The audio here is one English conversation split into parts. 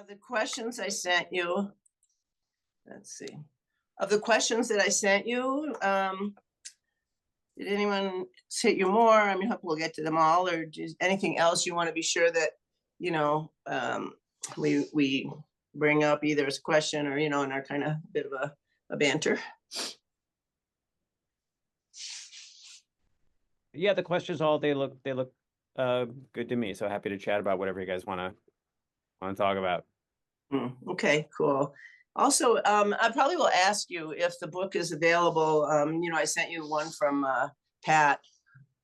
The questions I sent you, let's see. Of the questions that I sent you, did anyone hit you more? I mean, hope we'll get to them all, or just anything else you want to be sure that, we bring up either as a question or, in our kind of bit of a banter. Yeah, the questions they look good to me. So happy to chat about whatever you guys want to talk about. Okay, cool. Also, I probably will ask you if the book is available. I sent you one from Pat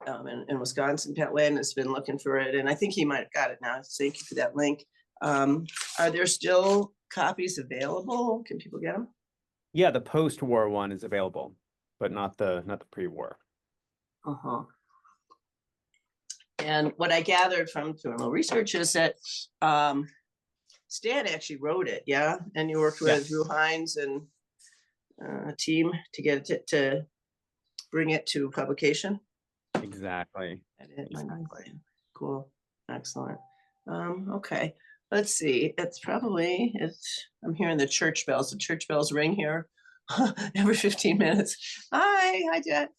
in Wisconsin. Pat Lane has been looking for it, and I think he might have got it now. So thank you for that link. Are there still copies available? Can people get them? Yeah, the post-war one is available, but not the pre-war. And what I gathered from doing a little research is that Stan actually wrote it, yeah? And you worked with Drew Hines and a team to get it to bring it to publication? Exactly. Cool. Excellent. Okay. Let's see. I'm hearing the church bells. The church bells ring here every 15 minutes. Hi, Jet.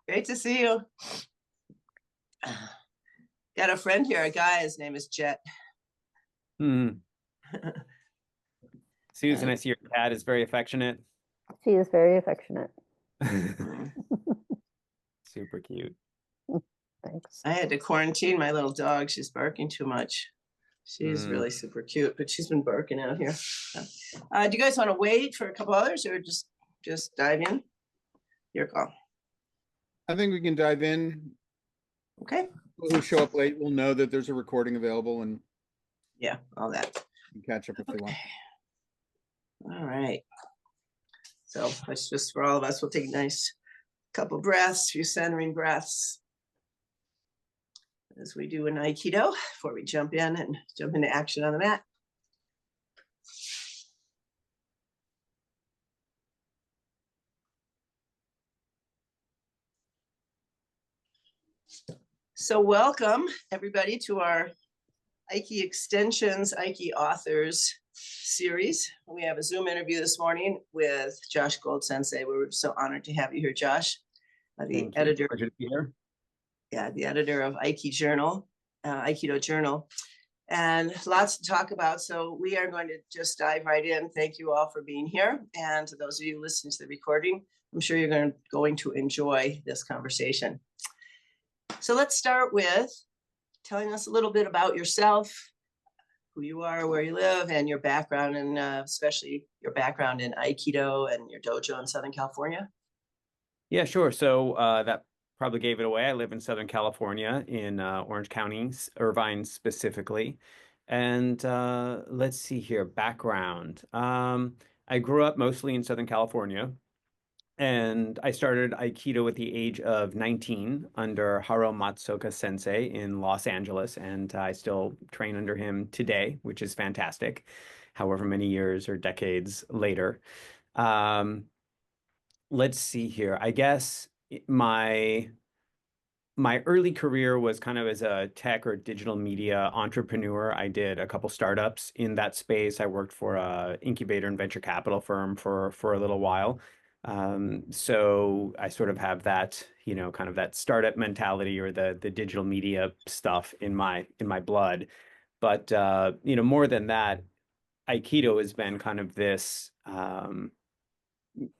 Great to see you. Got a friend here, a guy, his name is Jet. Susan, I see your cat is very affectionate. She is very affectionate. Super cute. Thanks. I had to quarantine my little dog. She's barking too much. She's really super cute, but she's been barking out here. Do you guys want to wait for a couple others or just dive in? Your call. I think we can dive in. Okay. People who show up late will know that there's a recording available, and all that. You can catch up if they want. All right. So let's just, for all of us, we'll take a nice couple breaths, few centering breaths, as we do in Aikido before we jump into action on the mat. So welcome everybody to our Aiki Extensions, Aiki Authors series. We have a Zoom interview this morning with Josh Gold Sensei. We're so honored to have you here, Josh. The editor. Pleasure to be here. Yeah, the editor of Aiki Journal, Aikido Journal, and lots to talk about. So we are going to just dive right in. Thank you all for being here. And to those of you listening to the recording, I'm sure you're going to enjoy this conversation. So let's start with telling us a little bit about yourself, who you are, where you live, and your background, and especially your background in Aikido and your dojo in Southern California. Yeah, sure. So that probably gave it away. I live in Southern California in Orange County, Irvine specifically. And let's see here, background. I grew up mostly in Southern California. And I started Aikido at the age of 19 under Haro Matsuoka Sensei in Los Angeles. And I still train under him today, which is fantastic, however many years or decades later. Let's see here. I guess my early career was kind of as a tech or digital media entrepreneur. I did a couple startups in that space. I worked for an incubator and venture capital firm for a little while. So I sort of have that, kind of that startup mentality or the digital media stuff in my blood. But more than that, Aikido has been kind of this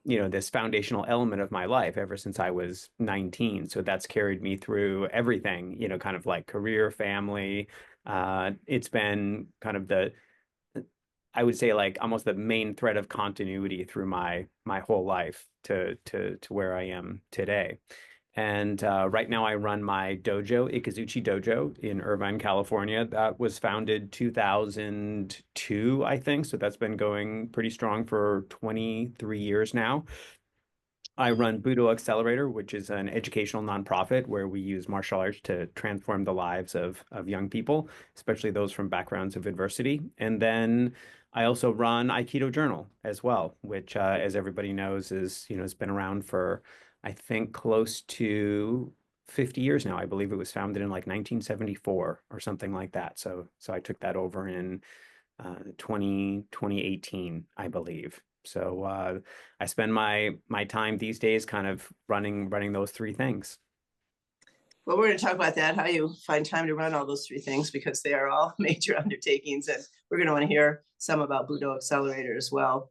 this foundational element of my life ever since I was 19. So that's carried me through everything, kind of like career, family. It's been kind of I would say like almost the main thread of continuity through my whole life to where I am today. And right now I run my dojo, Ikazuchi Dojo in Irvine, California. That was founded 2002, I think. So that's been going pretty strong for 23 years now. I run Budo Accelerator, which is an educational nonprofit where we use martial arts to transform the lives of young people, especially those from backgrounds of adversity. And then I also run Aikido Journal as well, which, as everybody knows, has been around for, I think, close to 50 years now. I believe it was founded in like 1974 or something like that. So I took that over in 2018, I believe. So I spend my time these days kind of running those three things. Well, we're going to talk about that, how you find time to run all those three things, because they are all major undertakings. And we're going to want to hear some about Budo Accelerator as well.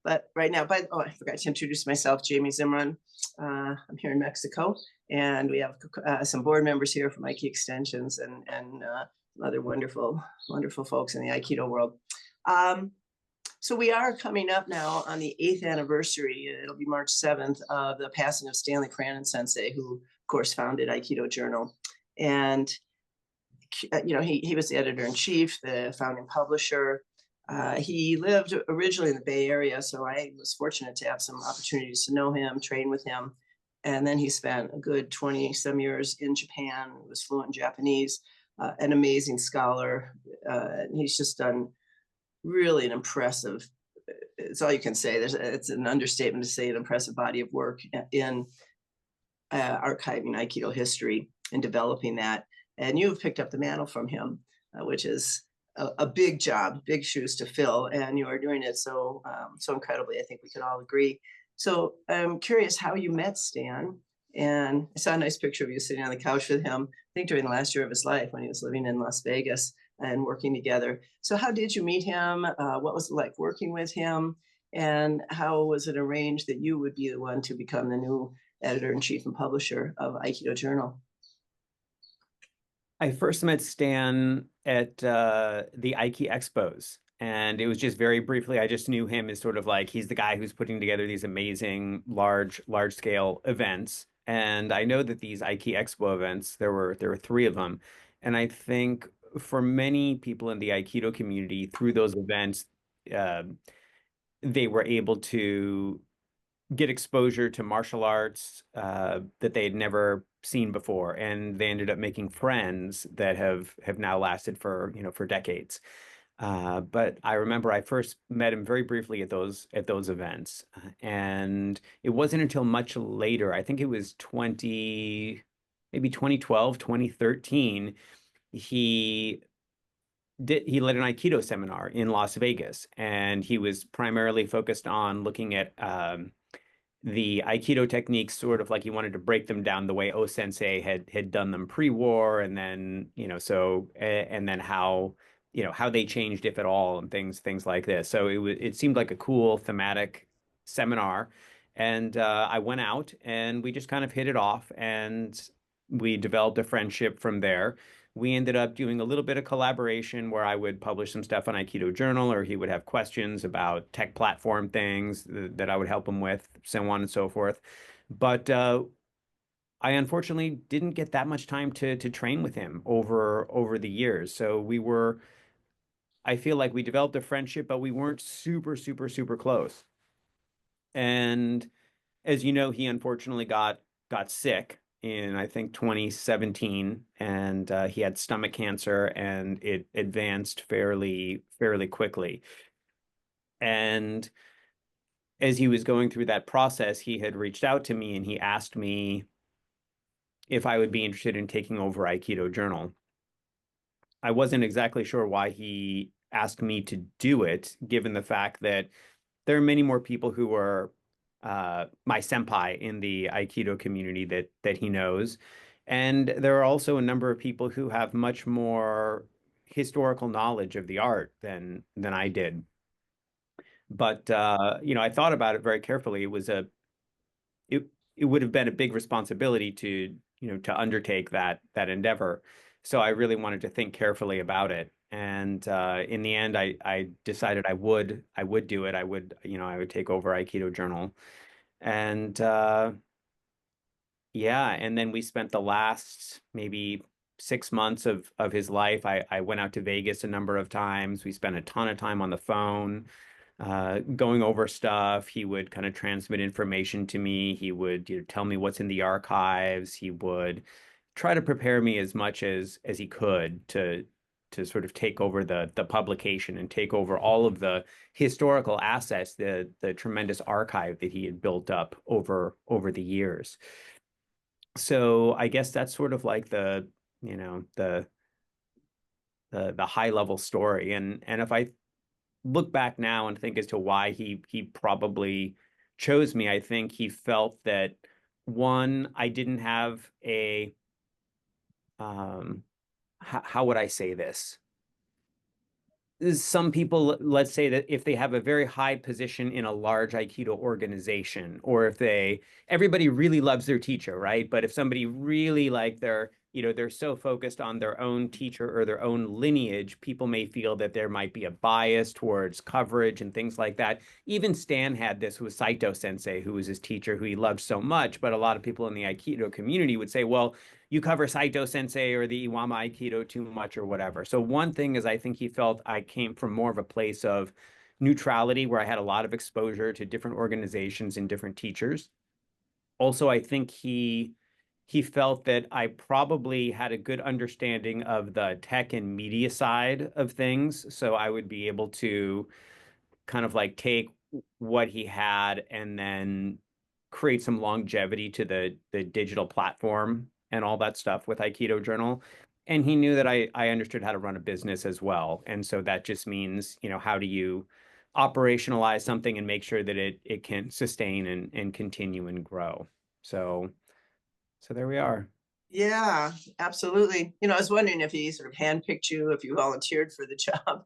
But right now, I forgot to introduce myself, Jamie Zimran. I'm here in Mexico, and we have some board members here from Aiki Extensions and other wonderful folks in the Aikido world. So we are coming up now on the 8th anniversary. It'll be March 7th of the passing of Stan Pranin Sensei, who of course founded Aikido Journal. And he was the editor-in-chief, the founding publisher. He lived originally in the Bay Area, so I was fortunate to have some opportunities to know him, train with him. And then he spent a good 20-some years in Japan, was fluent in Japanese, an amazing scholar. He's just done really an impressive, it's all you can say. It's an understatement to say an impressive body of work in archiving Aikido history and developing that. And you've picked up the mantle from him, which is a big job, big shoes to fill, and you are doing it so incredibly. I think we can all agree. So I'm curious how you met Stan, and I saw a nice picture of you sitting on the couch with him, I think during the last year of his life when he was living in Las Vegas and working together. So how did you meet him? What was it like working with him? And how was it arranged that you would be the one to become the new editor-in-chief and publisher of Aikido Journal? I first met Stan at the Aiki Expos, and it was just very briefly. I just knew him as sort of like, he's the guy who's putting together these amazing large scale events. And I know that these Aiki Expo events, there were three of them, and I think for many people in the Aikido community, through those events, they were able to get exposure to martial arts that they had never seen before, and they ended up making friends that have now lasted for decades. But I remember I first met him very briefly at those events, and it wasn't until much later, I think it was maybe 2012, 2013, he led an Aikido seminar in Las Vegas, and he was primarily focused on looking at the Aikido techniques, sort of like he wanted to break them down the way O-sensei had done them pre-war, and then and then how they changed, if at all, and things like this. So it seemed like a cool thematic seminar, and I went out and we just kind of hit it off, and we developed a friendship from there. We ended up doing a little bit of collaboration where I would publish some stuff on Aikido Journal, or he would have questions about tech platform things that I would help him with, so on and so forth. But I unfortunately didn't get that much time to train with him over the years. So I feel like we developed a friendship, but we weren't super close. And as you know, he unfortunately got sick in, I think, 2017, and he had stomach cancer, and it advanced fairly quickly. And as he was going through that process, he had reached out to me and he asked me if I would be interested in taking over Aikido Journal. I wasn't exactly sure why he asked me to do it, given the fact that there are many more people who are my senpai in the Aikido community that he knows. And there are also a number of people who have much more historical knowledge of the art than I did. But I thought about it very carefully. It would have been a big responsibility to undertake that endeavor. So I really wanted to think carefully about it. And in the end, I decided I would do it. I would take over Aikido Journal. And yeah, and then we spent the last maybe 6 months of his life. I went out to Vegas a number of times. We spent a ton of time on the phone, going over stuff. He would kind of transmit information to me. He would tell me what's in the archives. He would try to prepare me as much as he could to sort of take over the publication and take over all of the historical assets, the tremendous archive that he had built up over the years. So I guess that's sort of like the, you know, the high level story. And if I look back now and think as to why he probably chose me, I think he felt that one, I didn't have a how would I say this? Some people, let's say that if they have a very high position in a large Aikido organization, or if everybody really loves their teacher, right? But if somebody really like they're so focused on their own teacher or their own lineage, people may feel that there might be a bias towards coverage and things like that. Even Stan had this with Saito Sensei, who was his teacher, who he loved so much. But a lot of people in the Aikido community would say, well, you cover Saito Sensei or the Iwama Aikido too much or whatever. So one thing is I think he felt I came from more of a place of neutrality where I had a lot of exposure to different organizations and different teachers. Also, I think he felt that I probably had a good understanding of the tech and media side of things. So I would be able to kind of like take what he had and then create some longevity to the digital platform and all that stuff with Aikido Journal. And he knew that I understood how to run a business as well. And so that just means, how do you operationalize something and make sure that it can sustain and continue and grow. So there we are. Yeah, absolutely. I was wondering if he sort of handpicked you, if you volunteered for the job.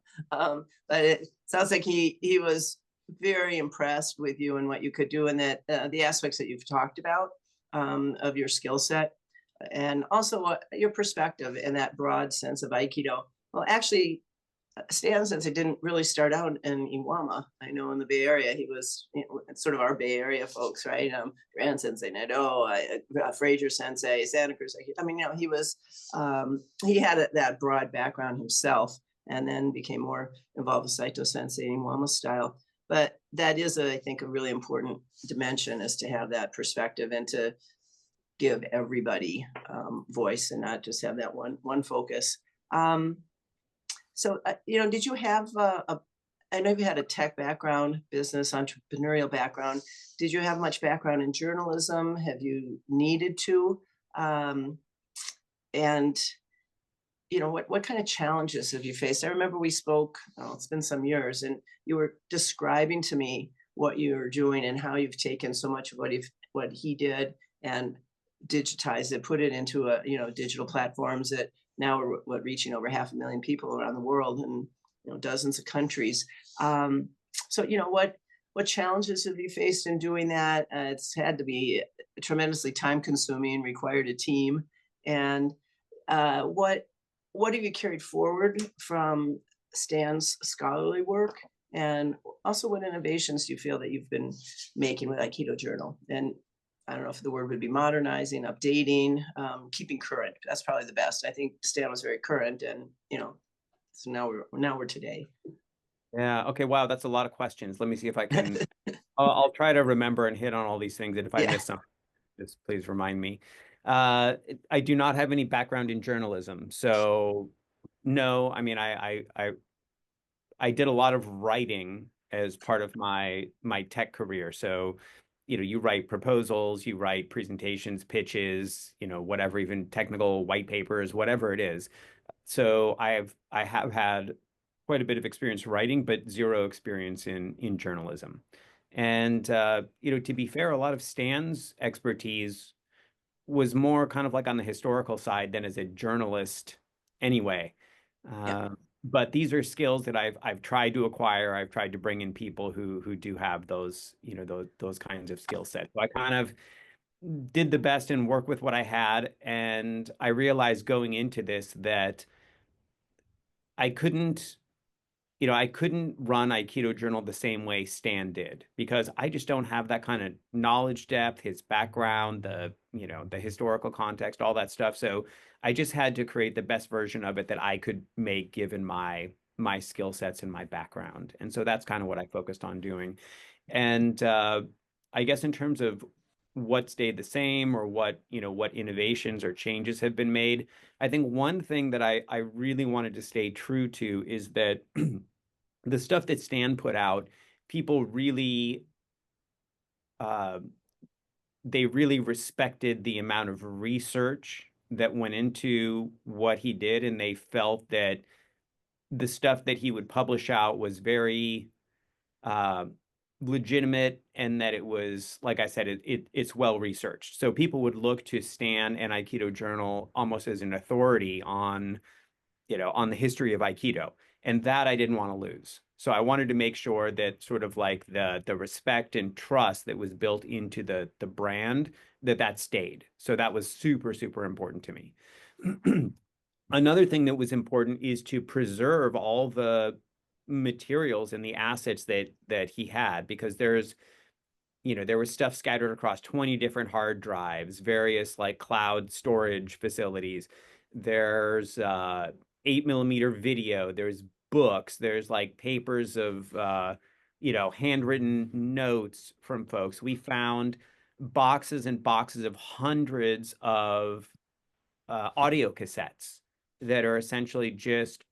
But it sounds like he was very impressed with you and what you could do, and that the aspects that you've talked about of your skill set, and also your perspective and that broad sense of Aikido. Well, actually, Stan Sensei didn't really start out in Iwama. I know in the Bay Area, he was sort of our Bay Area folks, right? Grand Sensei Nato, Fraser Sensei, Santa Cruz. I mean, he was, he had that broad background himself, and then became more involved with Saito Sensei and Iwama style. But that is, I think, a really important dimension, is to have that perspective and to give everybody voice and not just have that one focus. So, did you have I know you had a tech background, business, entrepreneurial background. Did you have much background in journalism? Have you needed to? And, what kind of challenges have you faced? I remember we spoke, it's been some years, and you were describing to me what you were doing and how you've taken so much of what he did and digitized it, put it into digital platforms that now we're reaching over 500,000 people around the world and dozens of countries. So what challenges have you faced in doing that? It's had to be tremendously time consuming, required a team. And what have you carried forward from Stan's scholarly work? And also, what innovations do you feel that you've been making with Aikido Journal? And I don't know if the word would be modernizing, updating, keeping current. That's probably the best. I think Stan was very current, and so now we're today. Yeah. Okay. Wow. That's a lot of questions. Let me see if I can. I'll try to remember and hit on all these things. And if I miss something, just please remind me. I do not have any background in journalism, so no. I mean, I did a lot of writing as part of my tech career. So, you write proposals, you write presentations, pitches, whatever, even technical white papers, whatever it is. So I have had quite a bit of experience writing, but zero experience in journalism. And to be fair, a lot of Stan's expertise was more kind of like on the historical side than as a journalist anyway. Yeah. But these are skills that I've tried to acquire. I've tried to bring in people who do have those, those kinds of skill sets. So I kind of did the best and work with what I had. And I realized going into this that I couldn't I couldn't run Aikido Journal the same way Stan did, because I just don't have that kind of knowledge depth, his background, the historical context, all that stuff. So I just had to create the best version of it that I could make given my skill sets and my background. And so that's kind of what I focused on doing. And I guess in terms of what stayed the same, or what innovations or changes have been made, I think one thing that I really wanted to stay true to is that the stuff that Stan put out, people really they really respected the amount of research that went into what he did, and they felt that the stuff that he would publish out was very uh, legitimate, and that it was, like I said, it's well researched. So people would look to Stan and Aikido Journal almost as an authority on, on the history of Aikido. And that I didn't want to lose. So I wanted to make sure that sort of like the respect and trust that was built into the brand, that stayed. So that was super, super important to me. Another thing that was important is to preserve all the materials and the assets that he had, because there was stuff scattered across 20 different hard drives, various like cloud storage facilities. There's 8 millimeter video, there's books, there's like papers of handwritten notes from folks. We found boxes and boxes of hundreds of audio cassettes that are essentially just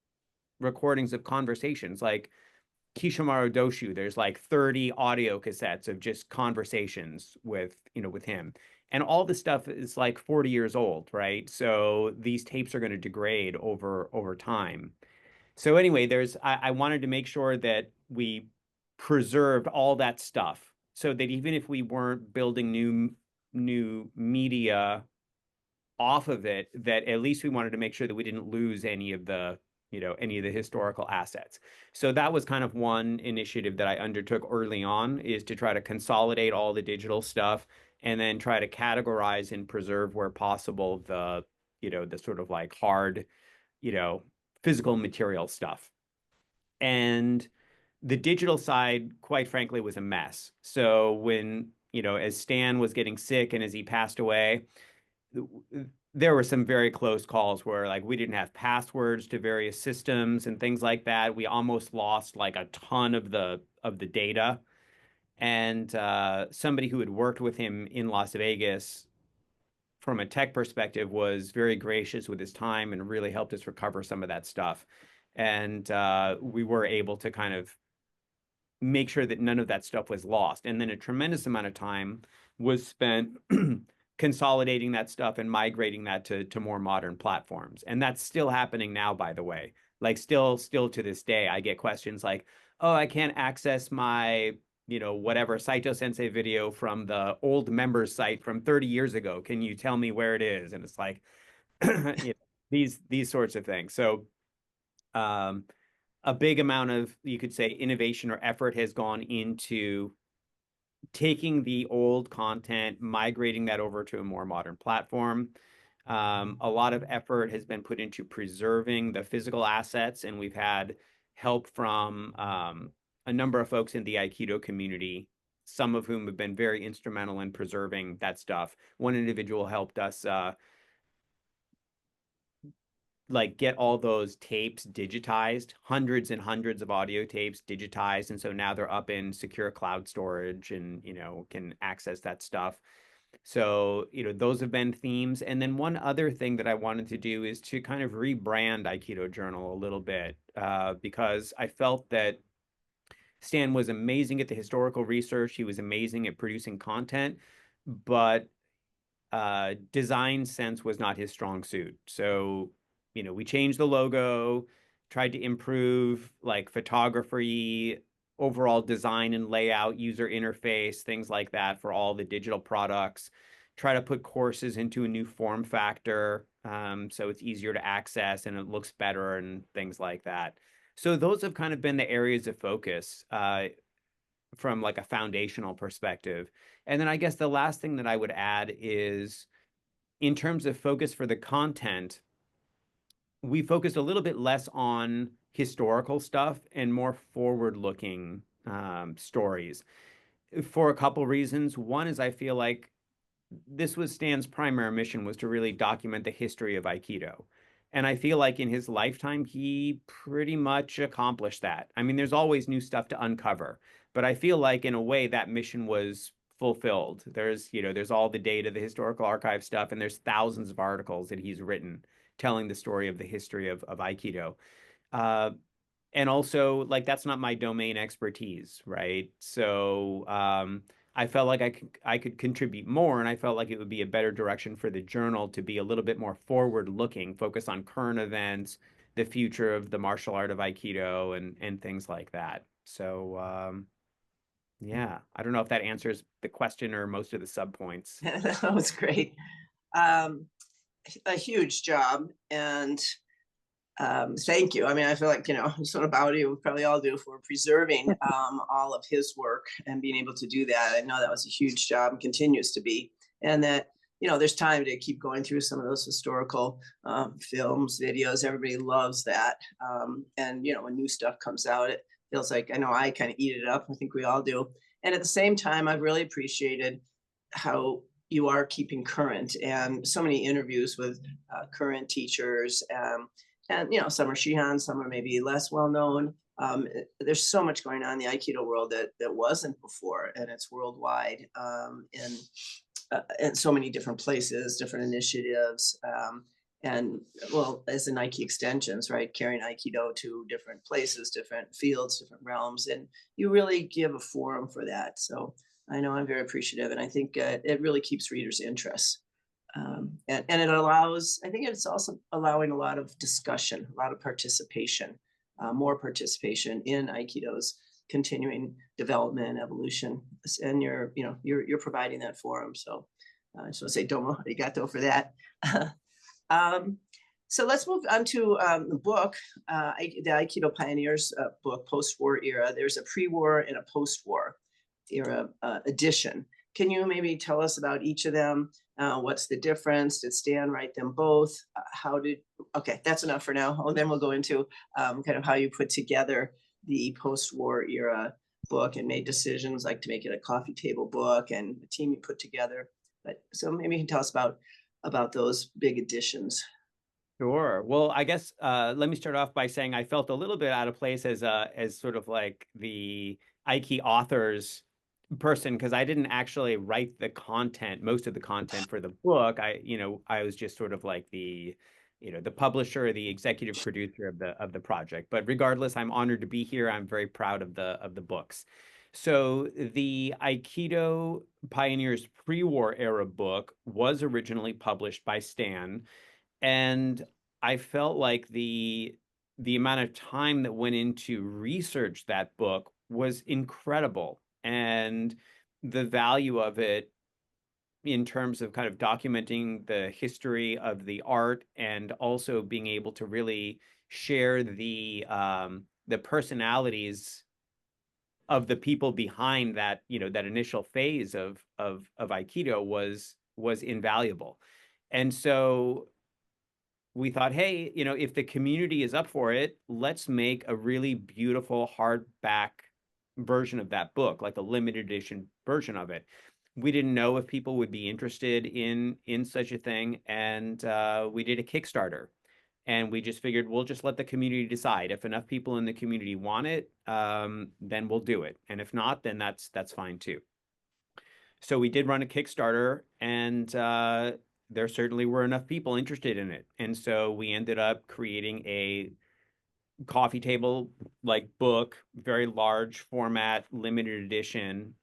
recordings of conversations. Like Kishimaru Doshu, there's like 30 audio cassettes of just conversations with him. And all the stuff is like 40 years old, right? So these tapes are going to degrade over time. So anyway, I wanted to make sure that we preserved all that stuff, so that even if we weren't building new media off of it, that at least we wanted to make sure that we didn't lose any of the historical assets. So that was kind of one initiative that I undertook early on, is to try to consolidate all the digital stuff, and then try to categorize and preserve where possible the sort of like hard, physical material stuff. And the digital side, quite frankly, was a mess. So when, as Stan was getting sick and as he passed away, there were some very close calls where like we didn't have passwords to various systems and things like that. We almost lost like a ton of the data. And somebody who had worked with him in Las Vegas from a tech perspective was very gracious with his time and really helped us recover some of that stuff. And we were able to kind of make sure that none of that stuff was lost. And then a tremendous amount of time was spent consolidating that stuff and migrating that to more modern platforms. And that's still happening now, by the way. Like still to this day, I get questions like, oh, I can't access my, whatever Saito Sensei video from the old members site from 30 years ago. Can you tell me where it is? And it's like, these sorts of things. So a big amount of, you could say, innovation or effort has gone into taking the old content, migrating that over to a more modern platform. A lot of effort has been put into preserving the physical assets, and we've had help from a number of folks in the Aikido community, some of whom have been very instrumental in preserving that stuff. One individual helped us like get all those tapes digitized, hundreds and hundreds of audio tapes digitized. And so now they're up in secure cloud storage and, can access that stuff. So, those have been themes. And then one other thing that I wanted to do is to kind of rebrand Aikido Journal a little bit, because I felt that Stan was amazing at the historical research. He was amazing at producing content, but design sense was not his strong suit. So, we changed the logo, tried to improve like photography, overall design and layout, user interface, things like that for all the digital products. Try to put courses into a new form factor, so it's easier to access and it looks better and things like that. So those have kind of been the areas of focus from like a foundational perspective. And then I guess the last thing that I would add is, in terms of focus for the content, we focused a little bit less on historical stuff and more forward-looking stories for a couple reasons. One is I feel like this was Stan's primary mission, was to really document the history of Aikido. And I feel like in his lifetime, he pretty much accomplished that. I mean, there's always new stuff to uncover, but I feel like in a way that mission was fulfilled. There's all the data, the historical archive stuff, and there's thousands of articles that he's written telling the story of the history of Aikido. And also, like, that's not my domain expertise, right? So I felt like I could contribute more, and I felt like it would be a better direction for the journal to be a little bit more forward looking, focus on current events, the future of the martial art of Aikido, and things like that. So yeah, I don't know if that answers the question or most of the subpoints. That was great. Um, a huge job, and thank you. I mean, I feel like, sort of bow to you, we probably all do, for preserving all of his work and being able to do that. I know that was a huge job and continues to be. And that, there's time to keep going through some of those historical films, videos. Everybody loves that. And, when new stuff comes out, it feels like, I know I kind of eat it up. I think we all do. And at the same time, I've really appreciated how you are keeping current, and so many interviews with current teachers. And some are Shihan, some are maybe less well known. There's so much going on in the Aikido world that wasn't before, and it's worldwide, in so many different places, different initiatives, and well, as in Nike extensions, right? Carrying Aikido to different places, different fields, different realms, and you really give a forum for that. So I know I'm very appreciative, and I think it really keeps readers' interest. And it allows, I think it's also allowing a lot of discussion, a lot of participation, more participation in Aikido's continuing development, evolution, and you're providing that forum. So I just want to say domo arigato for that. So let's move on to the book, the Aikido Pioneers book, post-war era. There's a pre-war and a post-war era edition. Can you maybe tell us about each of them? What's the difference? Did Stan write them both? Okay, that's enough for now. And then we'll go into kind of how you put together the post-war era book and made decisions like to make it a coffee table book and the team you put together. But so maybe you can tell us about those big additions. Sure. Well, I guess let me start off by saying I felt a little bit out of place as sort of like the Aiki authors person, because I didn't actually write the content, most of the content for the book. I was just sort of like the publisher, the executive producer of the project. But regardless, I'm honored to be here. I'm very proud of the books. So the Aikido Pioneers pre-war era book was originally published by Stan, and I felt like the amount of time that went into research that book was incredible, and the value of it in terms of kind of documenting the history of the art, and also being able to really share the personalities of the people behind that, that initial phase of Aikido was invaluable. And so we thought, hey, if the community is up for it, let's make a really beautiful hardback version of that book, like a limited edition version of it. We didn't know if people would be interested in such a thing, and we did a Kickstarter, and we just figured we'll just let the community decide. If enough people in the community want it, then we'll do it, and if not, then that's fine too. So we did run a Kickstarter, and there certainly were enough people interested in it. And so we ended up creating a coffee table like book, very large format, limited edition.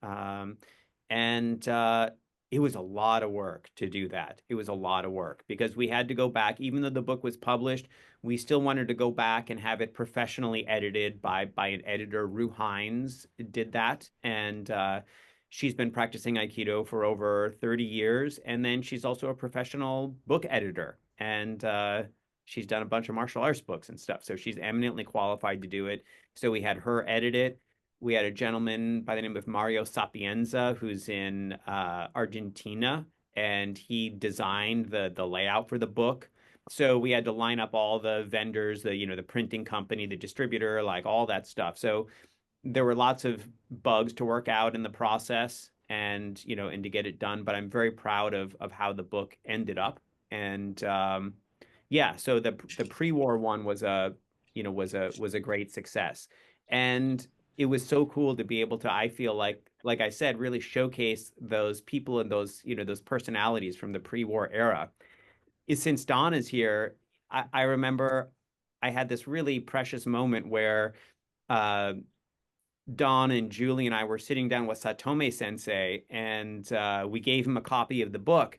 And it was a lot of work to do that. It was a lot of work because we had to go back, even though the book was published, we still wanted to go back and have it professionally edited by an editor. Rue Hines did that. And she's been practicing Aikido for over 30 years. And then she's also a professional book editor. And she's done a bunch of martial arts books and stuff. So she's eminently qualified to do it. So we had her edit it. We had a gentleman by the name of Mario Sapienza, who's in Argentina, and he designed the layout for the book. So we had to line up all the vendors, the printing company, the distributor, like all that stuff. So there were lots of bugs to work out in the process, and to get it done. But I'm very proud of how the book ended up. And yeah, so the pre-war one was a great success, and it was so cool to be able to, I feel like I said, really showcase those people and those those personalities from the pre-war era. Since Don is here, I remember I had this really precious moment where Don and Julie and I were sitting down with Satome Sensei, and we gave him a copy of the book.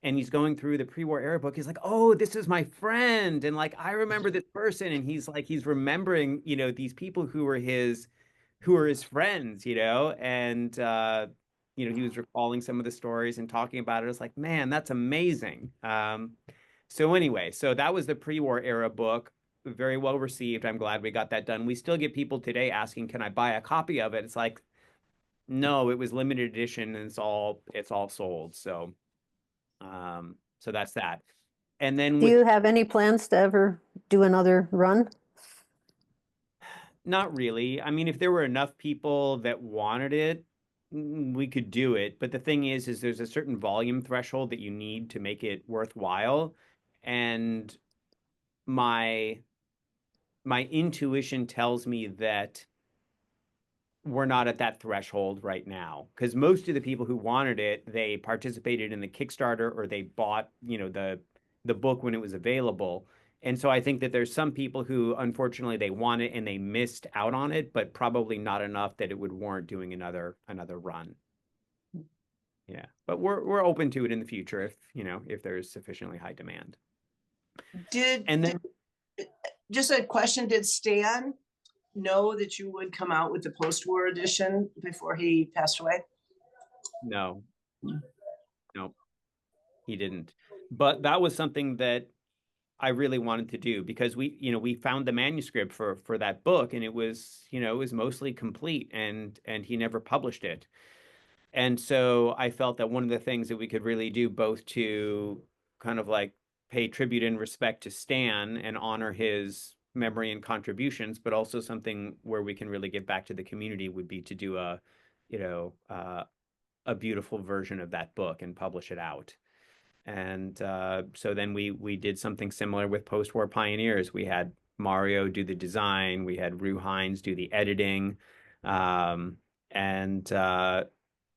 And he's going through the pre-war era book. He's like, "Oh, this is my friend," and like, "I remember this person," and he's like, he's remembering, these people who were his friends, and he was recalling some of the stories and talking about it. I was like, man, that's amazing. So anyway, so that was the pre-war era book, very well received. I'm glad we got that done. We still get people today asking, "Can I buy a copy of it?" It's like, no, it was limited edition and it's all sold. So that's that. And then Do you have any plans to ever do another run? not really. I mean, if there were enough people that wanted it, we could do it. But the thing is there's a certain volume threshold that you need to make it worthwhile. And my my intuition tells me that we're not at that threshold right now, because most of the people who wanted it, they participated in the Kickstarter or they bought, the book when it was available. And so I think that there's some people who unfortunately they want it and they missed out on it, but probably not enough that it would warrant doing another run. Yeah. But we're open to it in the future if there's sufficiently high demand. And then Just a question, did Stan know that you would come out with the post-war edition before he passed away? no, he didn't. But that was something that I really wanted to do, because we found the manuscript for that book, and it was mostly complete, and he never published it. And so I felt that one of the things that we could really do, both to kind of like pay tribute and respect to Stan and honor his memory and contributions, but also something where we can really give back to the community, would be to do a beautiful version of that book and publish it out. And so then we did something similar with Post-War Pioneers. We had Mario do the design, we had Rue Hines do the editing, and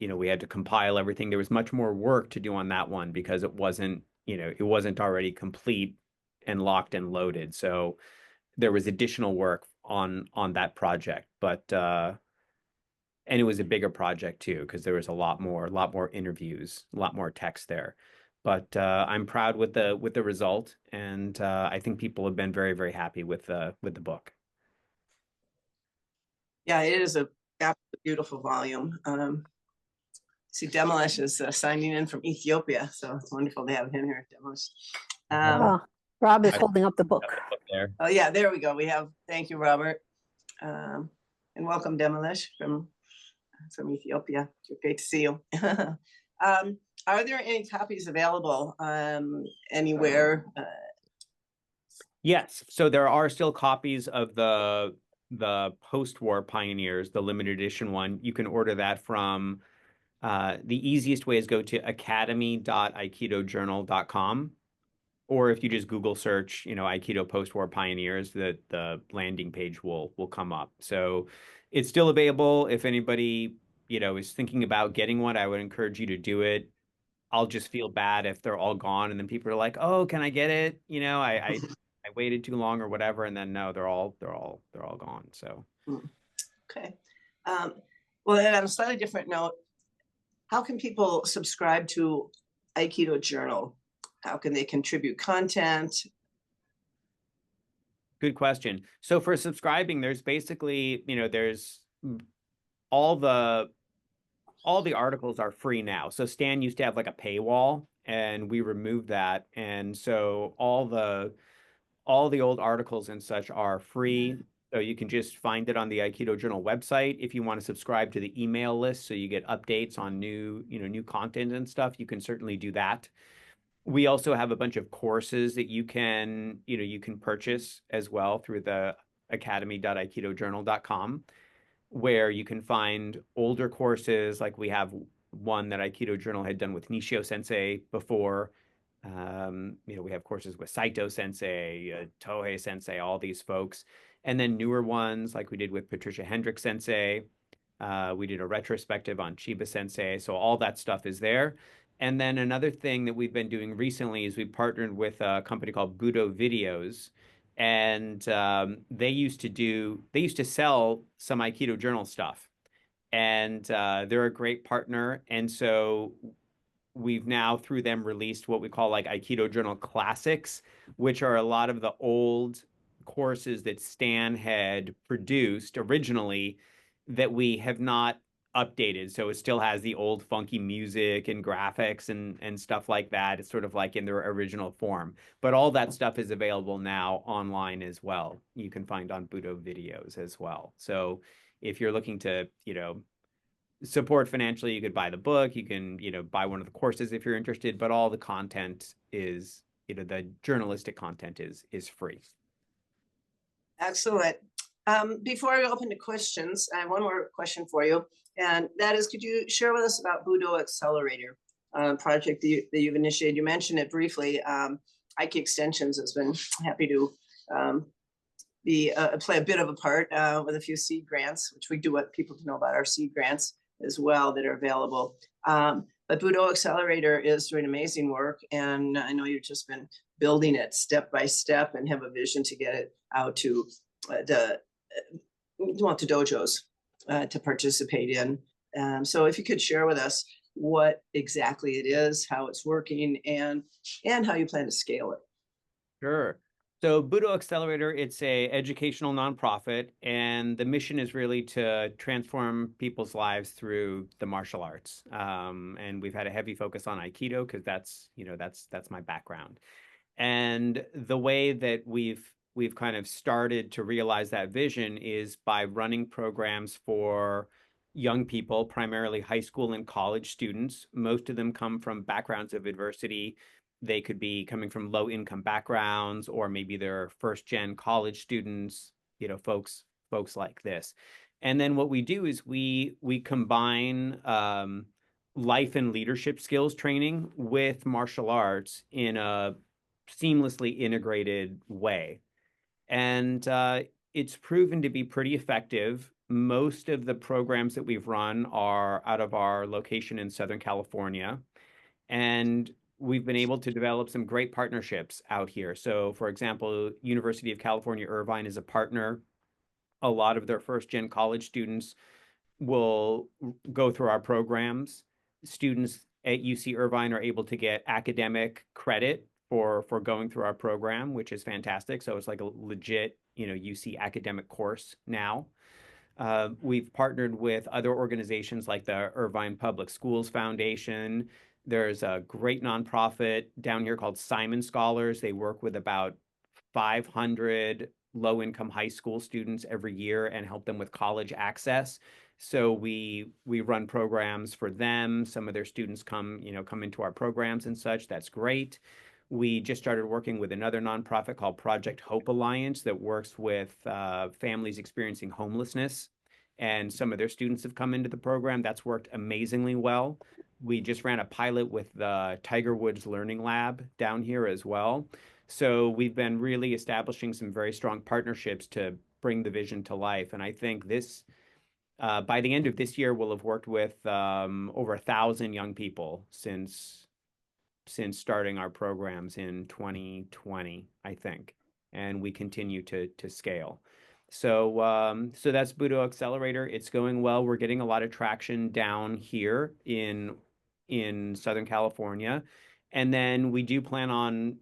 we had to compile everything. There was much more work to do on that one because it wasn't already complete and locked and loaded. So there was additional work on that project, but and it was a bigger project too, because there was a lot more interviews, a lot more text there. But I'm proud with the result, and I think people have been very, very happy with the book. Yeah, it is a absolutely beautiful volume. See, Demolish is signing in from Ethiopia, so it's wonderful to have him here, Demolish. Rob is holding up the book. There. Oh yeah, there we go. Thank you, Robert, and welcome, Demolish from Ethiopia. Great to see you. Are there any copies available anywhere? Yes, so there are still copies of the Post-War Pioneers, the limited edition one. You can order that from the easiest way is go to academy.aikidojournal.com, or if you just Google search, Aikido Post-War Pioneers, the landing page will come up. So it's still available. If anybody is thinking about getting one, I would encourage you to do it. I'll just feel bad if they're all gone and then people are like, "Oh, can I get it?" I waited too long or whatever, and then no, they're all gone. So Okay. Well, then on a slightly different note, how can people subscribe to Aikido Journal? How can they contribute content? good question. So for subscribing, there's basically, there's all the articles are free now. So Stan used to have like a paywall, and we removed that. And so all the old articles and such are free. So you can just find it on the Aikido Journal website. If you want to subscribe to the email list so you get updates on new content and stuff, you can certainly do that. We also have a bunch of courses that you can purchase as well through the academy.aikidojournal.com, where you can find older courses. Like we have one that Aikido Journal had done with Nishio Sensei before. We have courses with Saito Sensei, Tohei Sensei, all these folks. And then newer ones like we did with Patricia Hendrick Sensei. We did a retrospective on Chiba Sensei. So all that stuff is there. And then another thing that we've been doing recently is we partnered with a company called Budo Videos. And they used to sell some Aikido Journal stuff, and they're a great partner. And so we've now through them released what we call like Aikido Journal Classics, which are a lot of the old courses that Stan had produced originally that we have not updated. So it still has the old funky music and graphics and stuff like that. It's sort of like in their original form. But all that stuff is available now online as well. You can find on Budo videos as well. So if you're looking to, support financially, you could buy the book, you can, buy one of the courses if you're interested, but all the content is, the journalistic content is free. Excellent. Before I open to questions, I have one more question for you. And that is, could you share with us about Budo Accelerator project that you've initiated? You mentioned it briefly. Aiki Extensions has been happy to play a bit of a part with a few seed grants, which we do want people to know about our seed grants as well that are available. But Budo Accelerator is doing amazing work. And I know you've just been building it step by step and have a vision to get it out to the dojos to participate in. So if you could share with us what exactly it is, how it's working, and how you plan to scale it. Sure. So Budo Accelerator, it's a educational nonprofit, and the mission is really to transform people's lives through the martial arts. And we've had a heavy focus on Aikido because that's my background. And the way that we've kind of started to realize that vision is by running programs for young people, primarily high school and college students. Most of them come from backgrounds of adversity. They could be coming from low income backgrounds, or maybe they're first gen college students, folks like this. And then what we do is we combine life and leadership skills training with martial arts in a seamlessly integrated way. And it's proven to be pretty effective. Most of the programs that we've run are out of our location in Southern California. And we've been able to develop some great partnerships out here. So, for example, University of California, Irvine is a partner. A lot of their first-gen college students will go through our programs. Students at UC Irvine are able to get academic credit for going through our program, which is fantastic. So it's like a legit, UC academic course now. We've partnered with other organizations like the Irvine Public Schools Foundation. There's a great nonprofit down here called Simon Scholars. They work with about 500 low-income high school students every year and help them with college access. So we run programs for them. Some of their students come into our programs and such. That's great. We just started working with another nonprofit called Project Hope Alliance that works with families experiencing homelessness. And some of their students have come into the program. That's worked amazingly well. We just ran a pilot with the Tiger Woods Learning Lab down here as well. So we've been really establishing some very strong partnerships to bring the vision to life. And I think this, by the end of this year, we'll have worked with over 1,000 young people since starting our programs in 2020, I think, and we continue to scale. So so that's Budo Accelerator. It's going well. We're getting a lot of traction down here in Southern California. And then we do plan on,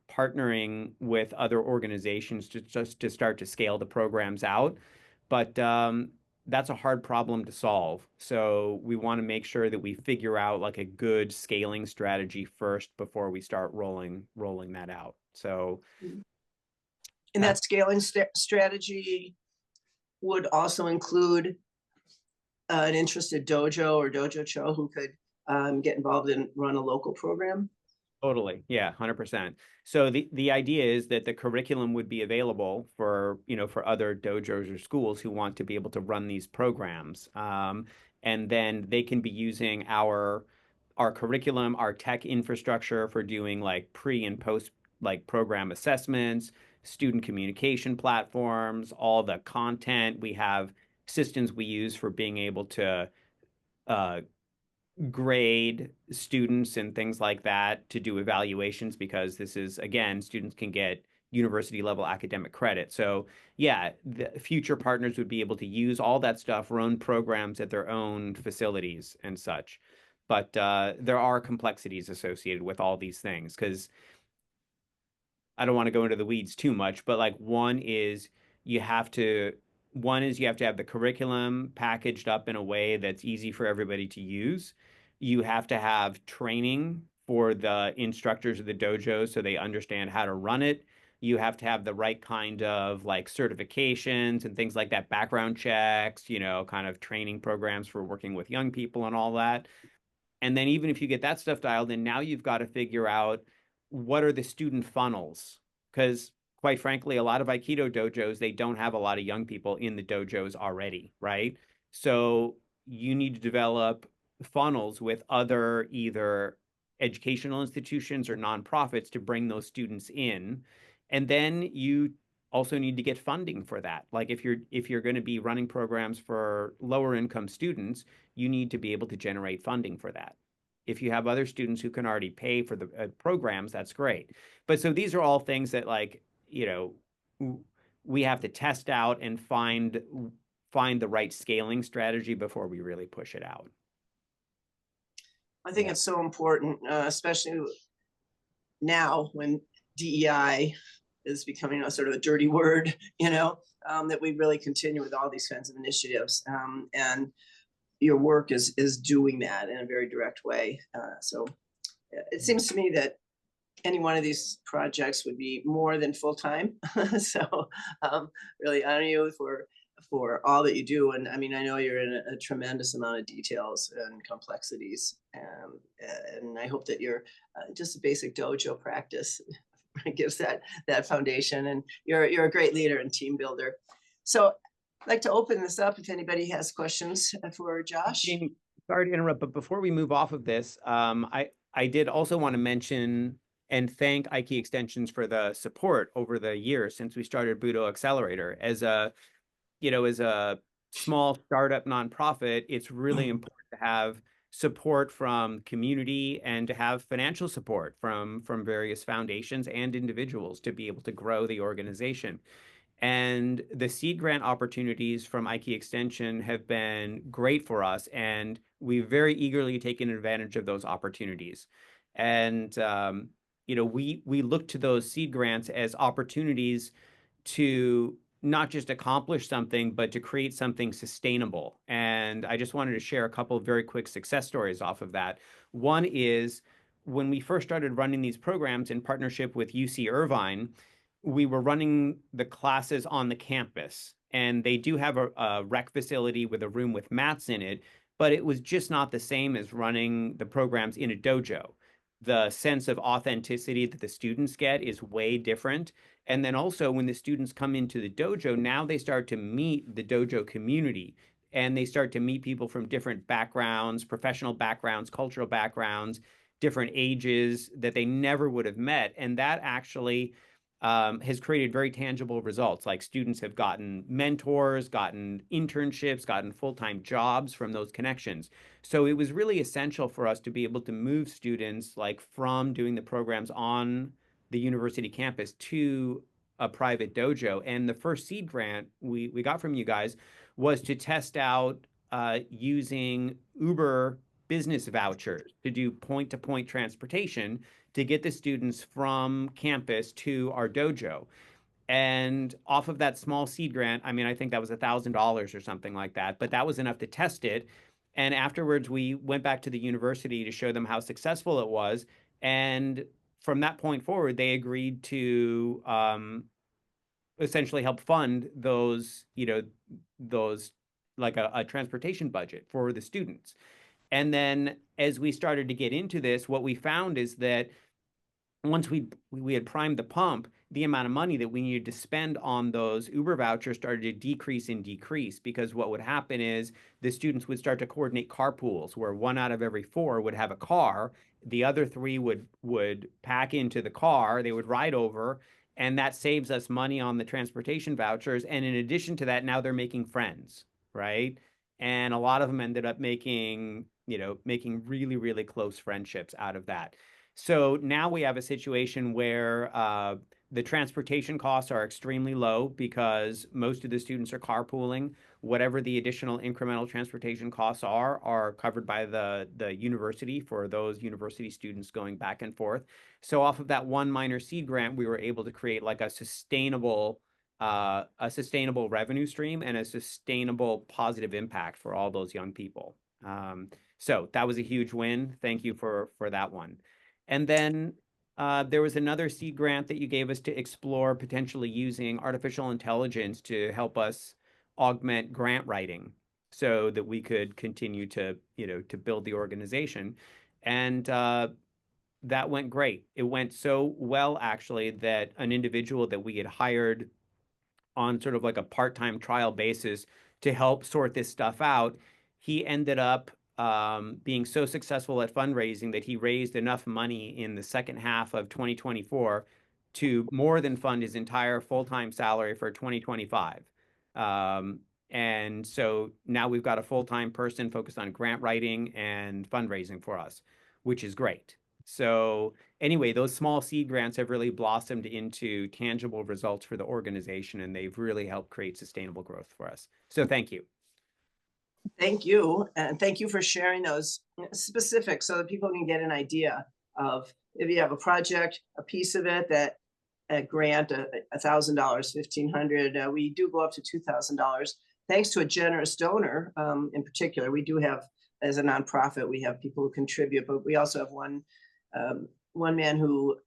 partnering with other organizations to start to scale the programs out. But that's a hard problem to solve. So we want to make sure that we figure out like a good scaling strategy first before we start rolling that out. So And that scaling strategy would also include an interested dojo or dojo cho who could get involved and run a local program. Totally. Yeah, 100%. So the idea is that the curriculum would be available for, for other dojos or schools who want to be able to run these programs. And then they can be using our curriculum, our tech infrastructure for doing like pre and post like program assessments, student communication platforms, all the content. We have systems we use for being able to grade students and things like that to do evaluations, because this is, again, students can get university level academic credit. So yeah, the future partners would be able to use all that stuff, run programs at their own facilities and such. But there are complexities associated with all these things, because I don't want to go into the weeds too much, but like one is you have to have the curriculum packaged up in a way that's easy for everybody to use. You have to have training for the instructors of the dojo so they understand how to run it. You have to have the right kind of like certifications and things like that, background checks, kind of training programs for working with young people and all that. And then even if you get that stuff dialed in, now you've got to figure out what are the student funnels. Because quite frankly, a lot of Aikido dojos, they don't have a lot of young people in the dojos already, right? So you need to develop funnels with other either educational institutions or nonprofits to bring those students in. And then you also need to get funding for that. Like if you're going to be running programs for lower income students, you need to be able to generate funding for that. If you have other students who can already pay for the programs, that's great. But so these are all things that we have to test out and find the right scaling strategy before we really push it out. I think it's so important, especially now when DEI is becoming a sort of a dirty word, that we really continue with all these kinds of initiatives. And your work is doing that in a very direct way. So it seems to me that any one of these projects would be more than full-time. So really honor you for all that you do. And I mean, I know you're in a tremendous amount of details and complexities. And I hope that you're just a basic dojo practice gives that foundation. And you're a great leader and team builder. So I'd like to open this up if anybody has questions for Josh. Jamie, sorry to interrupt, but before we move off of this, I did also want to mention and thank Aiki Extensions for the support over the years since we started Budo Accelerator. As a small startup nonprofit, it's really important to have support from community and to have financial support from various foundations and individuals to be able to grow the organization. And the seed grant opportunities from Aiki Extension have been great for us, and we've very eagerly taken advantage of those opportunities. And we look to those seed grants as opportunities to not just accomplish something, but to create something sustainable. And I just wanted to share a couple of very quick success stories off of that. One is when we first started running these programs in partnership with UC Irvine, we were running the classes on the campus, and they do have a rec facility with a room with mats in it, but it was just not the same as running the programs in a dojo. The sense of authenticity that the students get is way different. And then also when the students come into the dojo, now they start to meet the dojo community, and they start to meet people from different backgrounds, professional backgrounds, cultural backgrounds, different ages that they never would have met. And that actually has created very tangible results. Like students have gotten mentors, gotten internships, gotten full-time jobs from those connections. So it was really essential for us to be able to move students like from doing the programs on the university campus to a private dojo. And the first seed grant we got from you guys was to test out using Uber business vouchers to do point-to-point transportation to get the students from campus to our dojo. And off of that small seed grant, I mean, I think that was $1,000 or something like that, but that was enough to test it. And afterwards, we went back to the university to show them how successful it was. And from that point forward, they agreed to essentially help fund those like a transportation budget for the students. And then as we started to get into this, what we found is that once we had primed the pump, the amount of money that we needed to spend on those Uber vouchers started to decrease, because what would happen is the students would start to coordinate carpools where 1 out of every 4 would have a car. The other 3 would pack into the car, they would ride over, and that saves us money on the transportation vouchers. And in addition to that, now they're making friends, right? And a lot of them ended up making really, really close friendships out of that. So now we have a situation where The transportation costs are extremely low because most of the students are carpooling. Whatever the additional incremental transportation costs are covered by the university for those university students going back and forth. So off of that one minor seed grant, we were able to create like a sustainable revenue stream and a sustainable positive impact for all those young people. So that was a huge win. Thank you for that one. And then there was another seed grant that you gave us to explore potentially using artificial intelligence to help us augment grant writing so that we could continue to, to build the organization. And that went great. It went so well, actually, that an individual that we had hired on sort of like a part-time trial basis to help sort this stuff out, he ended up being so successful at fundraising that he raised enough money in the second half of 2024 to more than fund his entire full-time salary for 2025. And so now we've got a full-time person focused on grant writing and fundraising for us, which is great. So anyway, those small seed grants have really blossomed into tangible results for the organization, and they've really helped create sustainable growth for us. So thank you. Thank you. And thank you for sharing those specifics so that people can get an idea of if you have a project, a piece of it that a grant, $1,000, $1,500, we do go up to $2,000. Thanks to a generous donor in particular. We do have, as a nonprofit, we have people who contribute, but we also have one man who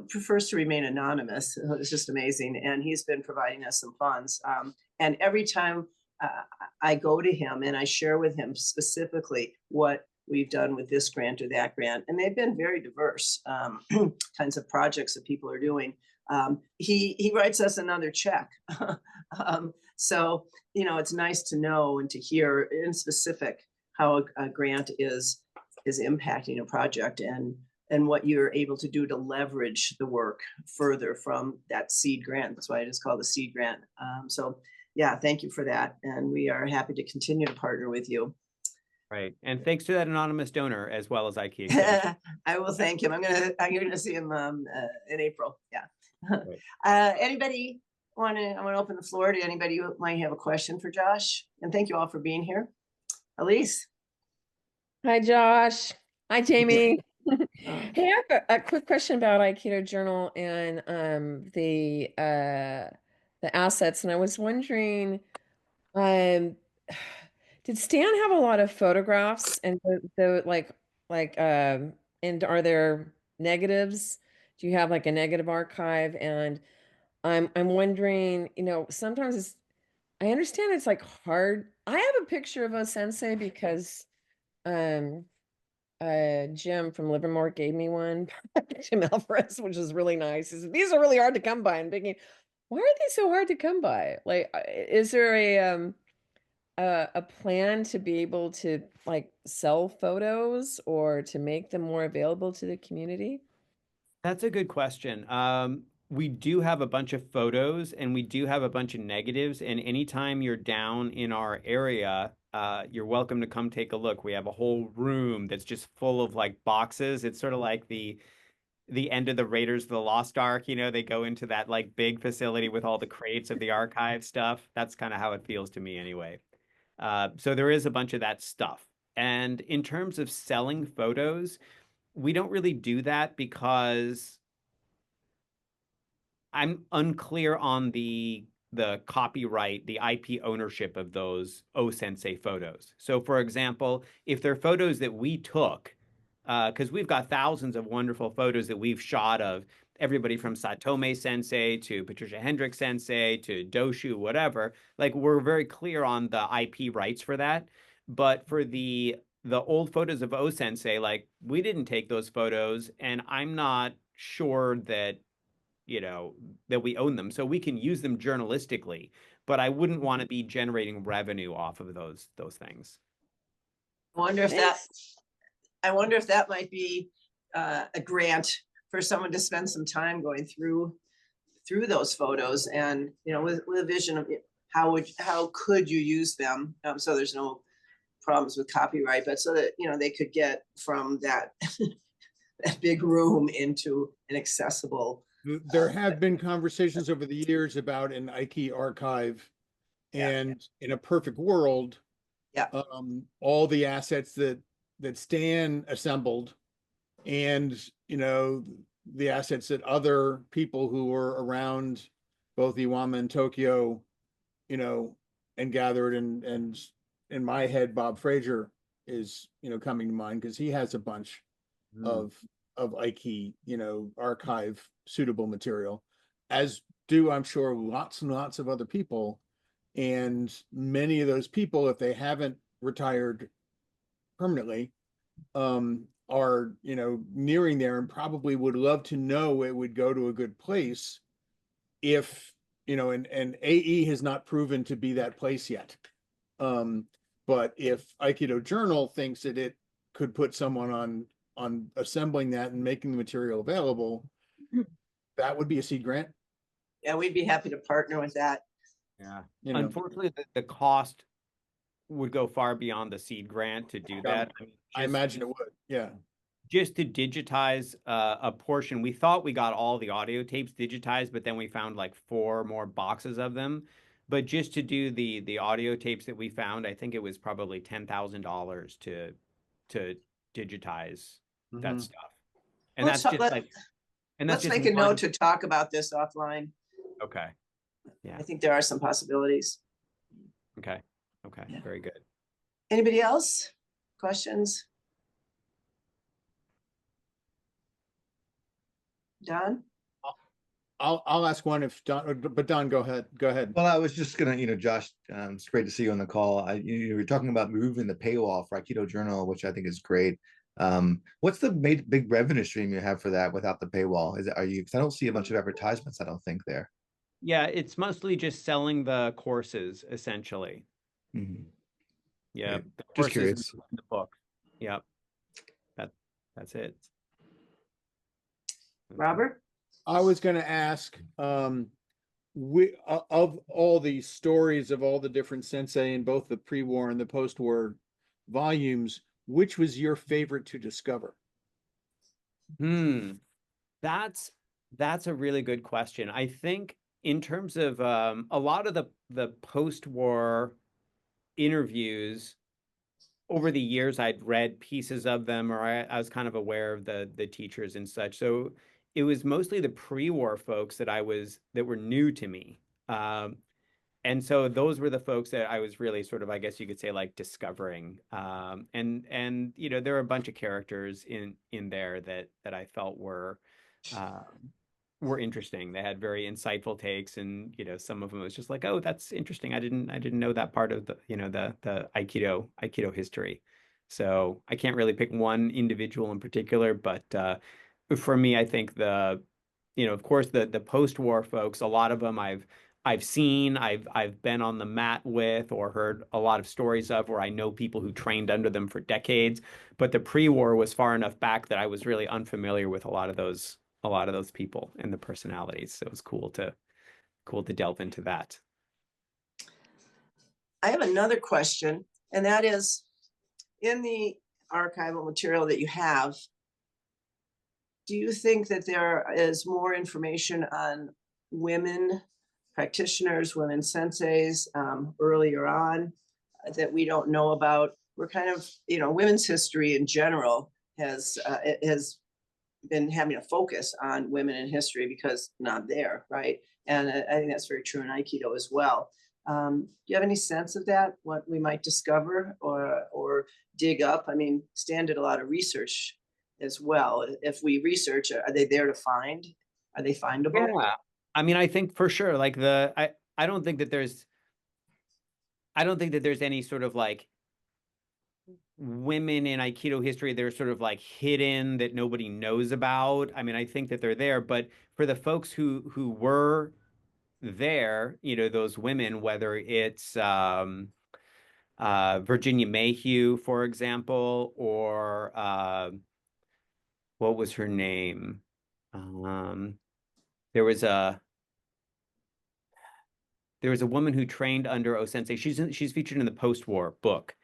prefers to remain anonymous. It's just amazing. And he's been providing us some funds. And every time I go to him and I share with him specifically what we've done with this grant or that grant, and they've been very diverse kinds of projects that people are doing. He writes us another check. So, it's nice to know and to hear in specific how a grant is impacting a project and what you're able to do to leverage the work further from that seed grant. That's why it is called a seed grant. So yeah, thank you for that. And we are happy to continue to partner with you. Right. And thanks to that anonymous donor as well as Aiki. I will thank him. I'm gonna see him in April. Yeah. Right. Anybody I want to open the floor to anybody who might have a question for Josh. And thank you all for being here. Elise. Hi, Josh. Hi, Jamie. Hey, I have a quick question about Aikido Journal and the assets, and I was wondering, did Stan have a lot of photographs and and are there negatives? Do you have like a negative archive? And I'm wondering, sometimes I understand it's like hard. I have a picture of a sensei because Jim from Livermore gave me one, Jim Alvarez, which is really nice. He said, these are really hard to come by. I'm thinking, why are they so hard to come by? Like, is there a plan to be able to like sell photos or to make them more available to the community? That's a good question. We do have a bunch of photos and we do have a bunch of negatives. And anytime you're down in our area, you're welcome to come take a look. We have a whole room that's just full of like boxes. It's sort of like the end of the Raiders of the Lost Ark. They go into that like big facility with all the crates of the archive stuff. That's kind of how it feels to me anyway. So there is a bunch of that stuff. And in terms of selling photos, we don't really do that because I'm unclear on the copyright, the IP ownership of those O-Sensei photos. So for example, if they're photos that we took, because we've got thousands of wonderful photos that we've shot of everybody from Satome Sensei to Patricia Hendrick Sensei to Doshu, whatever, like we're very clear on the IP rights for that. But for the old photos of O-Sensei, like we didn't take those photos and I'm not sure that that we own them. So we can use them journalistically, but I wouldn't want to be generating revenue off of those things. I wonder if that might be a grant for someone to spend some time going through those photos and, with a vision of how could you use them so there's no problems with copyright, but so that, they could get from that, that big room into an accessible There have been conversations over the years about an Aiki archive, Yeah. and in a perfect world, Yeah. all the assets that Stan assembled, and the assets that other people who were around both Iwama and Tokyo, and gathered, and in my head, Bob Frazier is coming to mind because he has a bunch of Aiki, archive suitable material, as do, I'm sure, lots and lots of other people. And many of those people, if they haven't retired permanently, are, nearing there and probably would love to know it would go to a good place if, and AE has not proven to be that place yet. But if Aikido Journal thinks that it could put someone on assembling that and making the material available, that would be a seed grant. Yeah, we'd be happy to partner with that. Yeah. You know. Unfortunately, the cost would go far beyond the seed grant to do Yeah, that. I mean, I imagine it would. Yeah. just to digitize a portion, we thought we got all the audio tapes digitized, but then we found like 4 more boxes of them. But just to do the audio tapes that we found, I think it was probably $10,000 to digitize that stuff. And Let's that's talk- just like, and that's Let's just make a one- note to talk about this offline. Okay. Yeah. I think there are some possibilities. Okay. Okay. Yeah. Very good. Anybody else? Questions? Don? I'll ask one if Don, but Don, go ahead. Go ahead. Well, I was just gonna, Josh, it's great to see you on the call. You were talking about moving the paywall for Aikido Journal, which I think is great. What's the big revenue stream you have for that without the paywall? Because I don't see a bunch of advertisements, I don't think there. Yeah, it's mostly just selling the courses, essentially. Mhm. Yeah, Great. the Just courses curious. in the book. Yep. That's it. Robert? I was going to ask, of all the stories of all the different sensei in both the pre-war and the post-war volumes, which was your favorite to discover? That's a really good question. I think in terms of a lot of the post-war interviews, over the years I'd read pieces of them, or I was kind of aware of the teachers and such. So it was mostly the pre-war folks that were new to me. And so those were the folks that I was really sort of, I guess you could say, like discovering. And there were a bunch of characters in there that I felt were interesting. They had very insightful takes, and some of them was just like, oh, that's interesting. I didn't know that part of the the Aikido history. So I can't really pick one individual in particular, but for me, I think of course the post-war folks, a lot of them I've seen, I've been on the mat with, or heard a lot of stories of, where I know people who trained under them for decades. But the pre-war was far enough back that I was really unfamiliar with a lot of those people and the personalities. So it was cool to delve into that. I have another question, and that is, in the archival material that you have, do you think that there is more information on women practitioners, women senseis earlier on that we don't know about? We're kind of, women's history in general has been having a focus on women in history because not there, right? And I think that's very true in Aikido as well. Do you have any sense of that, what we might discover or dig up? I mean, Stan did a lot of research as well. If we research, are they there to find? Are they findable? Yeah, I mean, I think for sure, like I don't think that there's any sort of like women in Aikido history that are sort of like hidden that nobody knows about. I mean, I think that they're there, but for the folks who were there, those women, whether it's Virginia Mayhew, for example, or what was her name? There was a woman who trained under O Sensei. She's featured in the post-war book.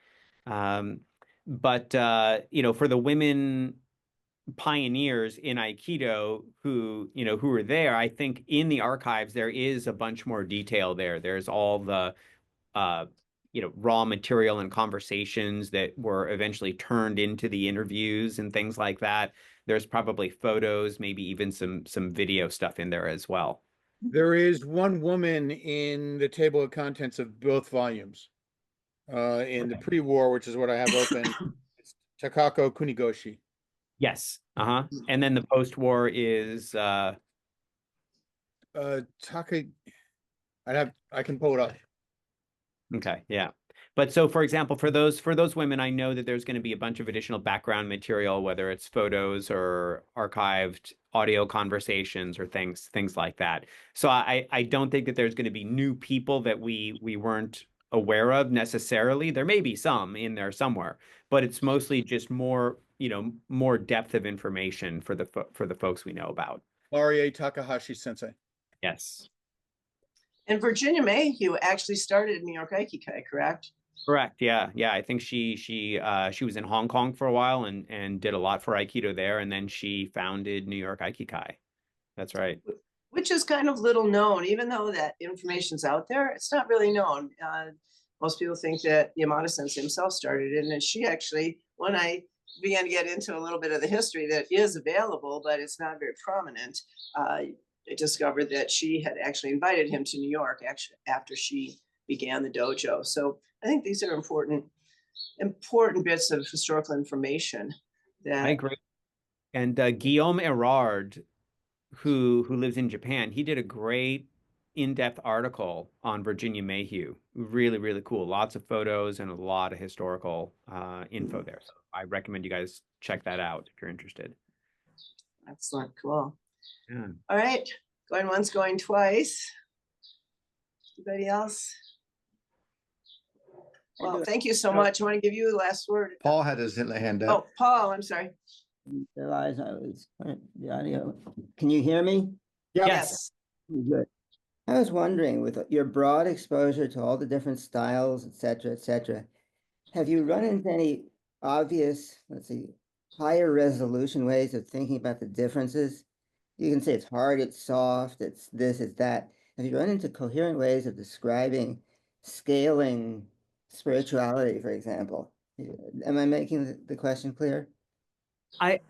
But for the women pioneers in Aikido who, who were there. I think in the archives, there is a bunch more detail there. There's all the, raw material and conversations that were eventually turned into the interviews and things like that. There's probably photos, maybe even some video stuff in there as well. There is one woman in the table of contents of both volumes. In the pre-war, which is what I have open, it's Takako Kunigoshi. Yes. And then the post-war is Taka, I can pull it up. okay, yeah. But so, for example, for those women, I know that there's going to be a bunch of additional background material, whether it's photos or archived audio conversations or things like that. So I don't think that there's going to be new people that we weren't aware of necessarily. There may be some in there somewhere, but it's mostly just more, more depth of information for the folks we know about. Marie Takahashi Sensei. Yes. And Virginia Mayhew actually started New York Aikikai, correct? Correct. Yeah. Yeah. I think she was in Hong Kong for a while and did a lot for Aikido there. And then she founded New York Aikikai. That's right. Which is kind of little known, even though that information's out there, it's not really known. Most people think that Yamada Sensei himself started it. And she actually, when I began to get into a little bit of the history that is available, but it's not very prominent, I discovered that she had actually invited him to New York actually after she began the dojo. So I think these are important bits of historical information that I agree. And Guillaume Erard, who lives in Japan, he did a great in-depth article on Virginia Mayhew. Really, really cool. Lots of photos and a lot of historical info there. So I recommend you guys check that out if you're interested. excellent, cool. Yeah. All right, going once, going twice. Anybody else? Well, thank you so much. I want to give you the last word. Paul had his hand Oh, up. Paul, I'm sorry. Realize I was the audio. Can you hear me? Yes. Good. I was wondering, with your broad exposure to all the different styles, et cetera, have you run into any obvious, let's see, higher resolution ways of thinking about the differences? You can say it's hard, it's soft, it's this, it's that. Have you run into coherent ways of describing scaling spirituality, for example? Am I making the question clear? I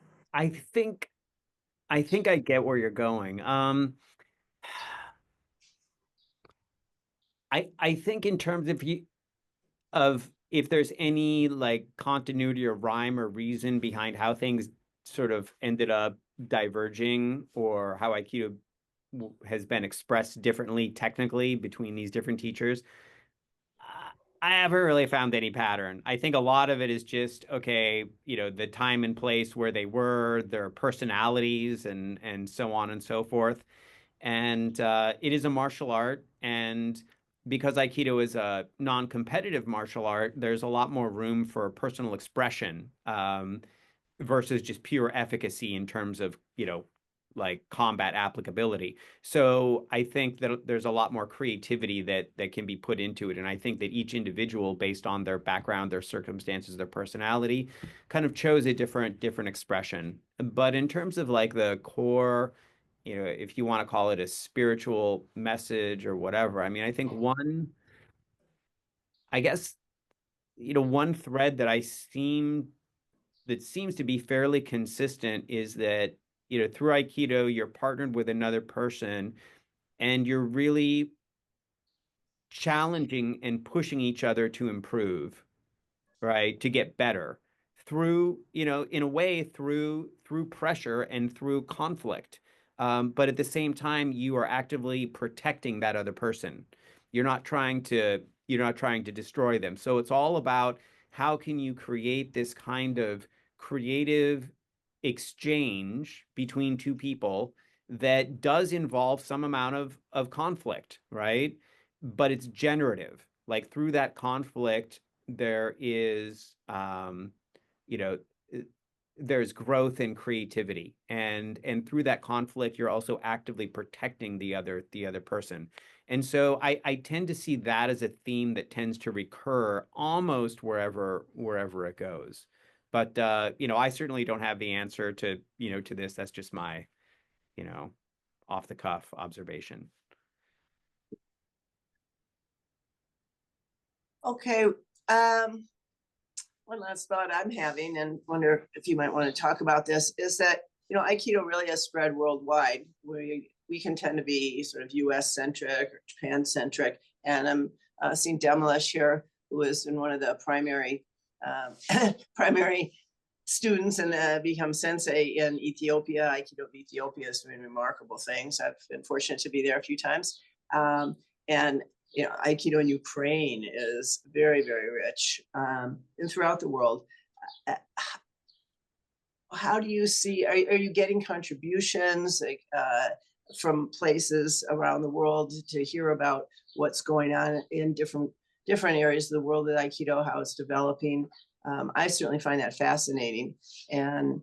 think I get where you're going. I think in terms of if there's any like continuity or rhyme or reason behind how things sort of ended up diverging or how Aikido has been expressed differently technically between these different teachers, I haven't really found any pattern. I think a lot of it is just, okay, the time and place where they were, their personalities and so on and so forth. And it is a martial art. And because Aikido is a non-competitive martial art, there's a lot more room for personal expression versus just pure efficacy in terms of, like combat applicability. So I think that there's a lot more creativity that can be put into it. And I think that each individual, based on their background, their circumstances, their personality, kind of chose a different expression. But in terms of like the core, if you want to call it a spiritual message or whatever, I mean, I think one thread that seems to be fairly consistent is that, through Aikido, you're partnered with another person and you're really challenging and pushing each other to improve, right? To get better through, in a way, through pressure and through conflict. But at the same time, you are actively protecting that other person. You're not trying to destroy them. So it's all about how can you create this kind of creative exchange between two people that does involve some amount of conflict, right? But it's generative. Like through that conflict, there is, you know, there's growth and creativity, and through that conflict, you're also actively protecting the other person. And so I tend to see that as a theme that tends to recur almost wherever it goes. But you know, I certainly don't have the answer to, you know, to this. That's just my, you know, off the cuff observation. Okay, one last thought I'm having, and wonder if you might want to talk about this, is that, you know, Aikido really has spread worldwide. We can tend to be sort of US centric or Japan centric. And I'm seeing Demolish here, who has been one of the primary primary students and become sensei in Ethiopia. Aikido of Ethiopia is doing remarkable things. I've been fortunate to be there a few times. And you know, Aikido in Ukraine is very, very rich, and throughout the world. How do you see, are you getting contributions like, from places around the world to hear about what's going on in different areas of the world that Aikido, how it's developing? I certainly find that fascinating. And,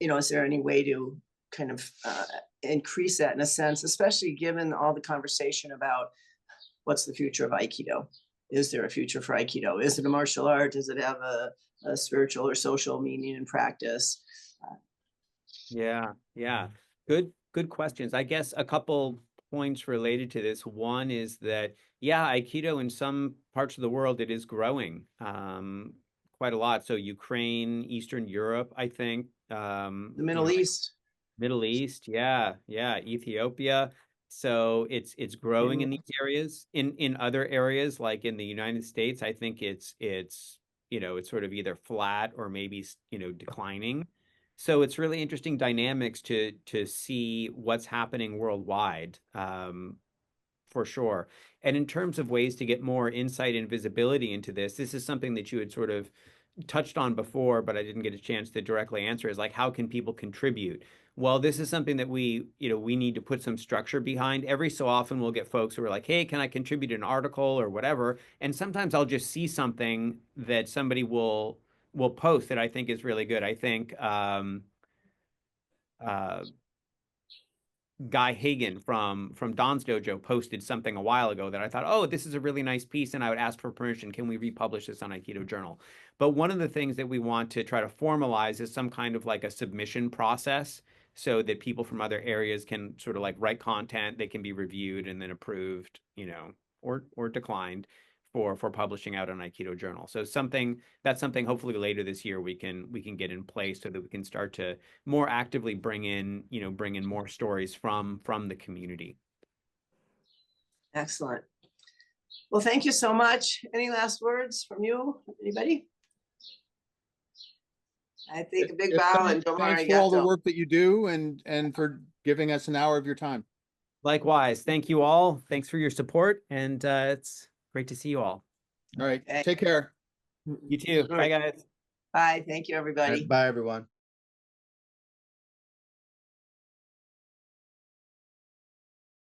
you know, is there any way to kind of increase that in a sense, especially given all the conversation about what's the future of Aikido? Is there a future for Aikido? Is it a martial art? Does it have a spiritual or social meaning and practice? Yeah, yeah. Good questions. I guess a couple points related to this. One is that, yeah, Aikido in some parts of the world, it is growing quite a lot. So Ukraine, Eastern Europe, I think. The Middle East. Middle East, yeah, yeah, Ethiopia. So it's growing in these areas. In other areas, like in the United States, I think it's you know, it's sort of either flat or maybe, you know, declining. So it's really interesting dynamics to see what's happening worldwide, for sure. And in terms of ways to get more insight and visibility into this is something that you had sort of touched on before, but I didn't get a chance to directly answer, is like, how can people contribute? Well, this is something that we need to put some structure behind. Every so often we'll get folks who are like, hey, can I contribute an article or whatever? And sometimes I'll just see something that somebody will post that I think is really good. I think Guy Hagen from Don's Dojo posted something a while ago that I thought, oh, this is a really nice piece, and I would ask for permission. Can we republish this on Aikido Journal? But one of the things that we want to try to formalize is some kind of like a submission process so that people from other areas can sort of like write content, they can be reviewed and then approved, you know, or declined for publishing out on Aikido Journal. So that's something hopefully later this year we can get in place so that we can start to more actively bring in more stories from the community. Excellent. Well, thank you so much. Any last words from you? Anybody? I think a big bow and Thanks for all the work that you do and for giving us an hour of your time. Likewise. Thank you all. Thanks for your support. And it's great to see you all. All right. Okay. Take care. You too. Bye, guys. Bye. Thank you, everybody. Bye, everyone.